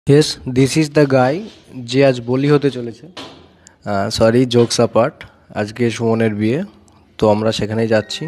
Yes, this is the guy যে আজ বলি হতে চলেছে। সরি, জোকস অ্যাপার্ট, আজকে সুমনের বিয়ে, তো আমরা সেখানেই যাচ্ছি।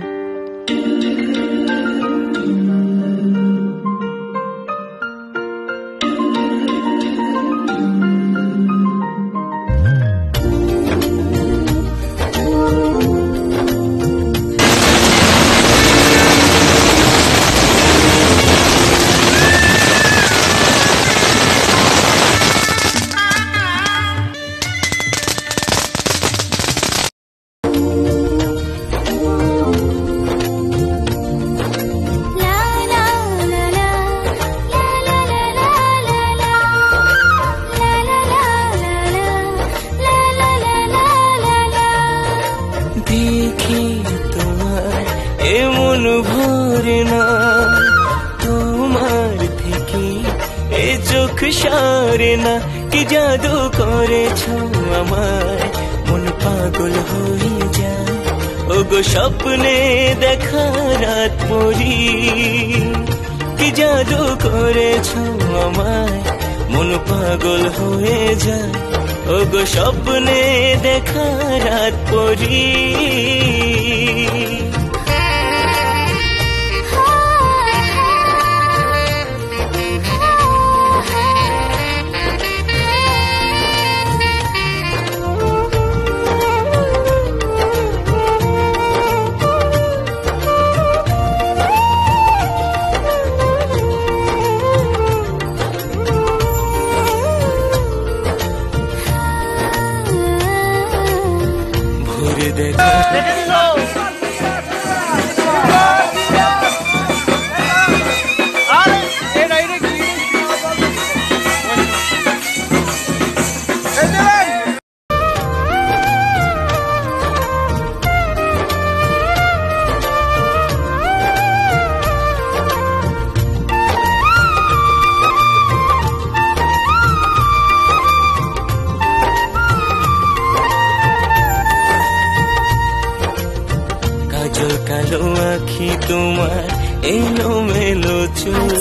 দেখি তোমার এমন ভরে না, তোমার থেকে এ চোখ সারে না। কি জাদু করেছো আমার, মন পাগল হয়ে যায়। ওগো স্বপ্নে দেখা রাত পরি, কি জাদু করেছো আমার, মন পাগল হয়ে যায়। ওগো স্বপ্নে দেখা রাত পরি। কালো আখি তোমার এলো মেলো চুল,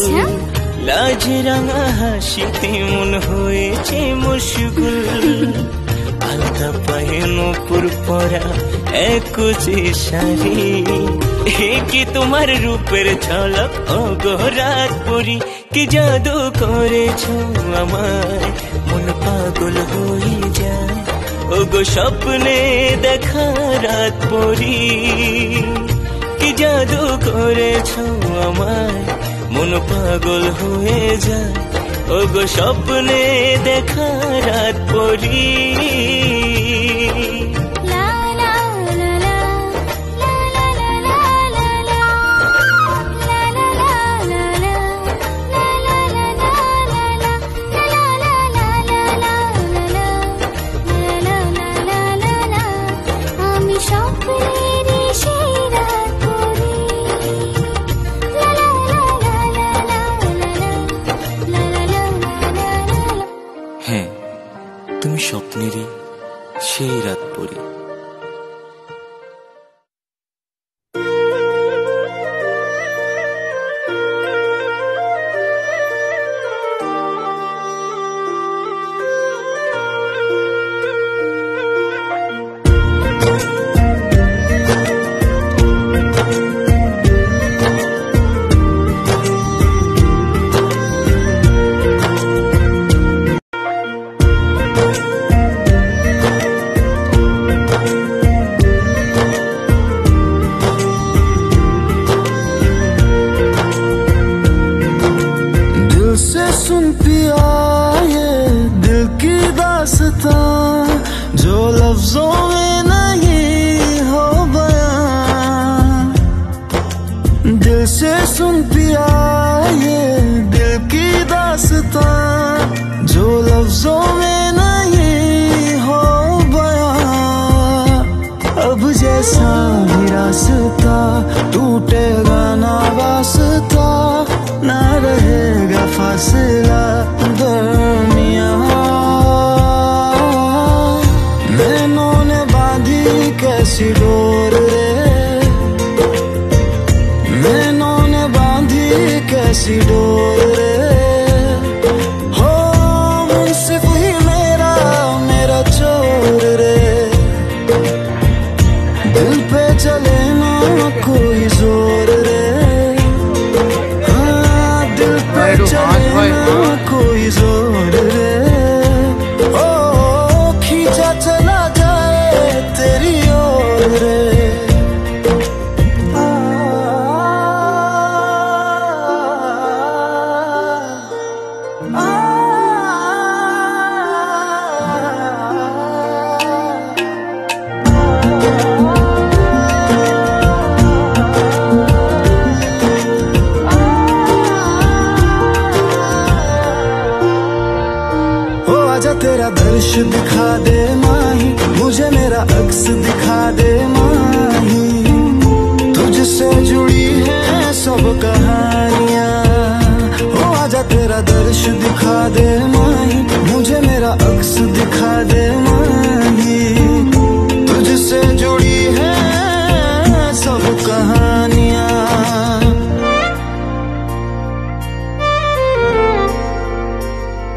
লাজ রাঙা হাসিতে মন হয়েছে মশগুল। আলতা পায়ে নূপুর পরা একজে শাড়ি, কি তোমার রূপের ঝলক ওগো রাত পরি। কি জাদু করেছো আমার, মন পাগল হয়ে যায়। ওগো স্বপ্নে দেখা রাত পরি, কি জাদু করেছো আমার, মন পাগল হয়ে যায়। ওগো স্বপ্নে দেখা রাত পরি। হ্যাঁ, তুমি স্বপ্নেরই সেই রাত পরি। सुन पिया ये दिल की दास्तां, जो लफ्जों में नहीं हो बयां। दिल से सुन पिया ये दिल की दास्तां, जो लफ्जों में नहीं हो बयां। अब जैसा भी रास्ता टूटेगा ना वास्ता, ना रहेगा फासला दरमियां। नैनों ने बांधी कैसी डोर रे, नैनों ने बांधी कैसी डोर रे। हो आजा तेरा दर्श दिखा दे माही, मुझे मेरा अक्स दिखा दे माही। तुझसे जुड़ी है सब कहानियाँ, ओ आजा तेरा दर्श दिखा दे माही, मुझे मेरा अक्स दिखा दे।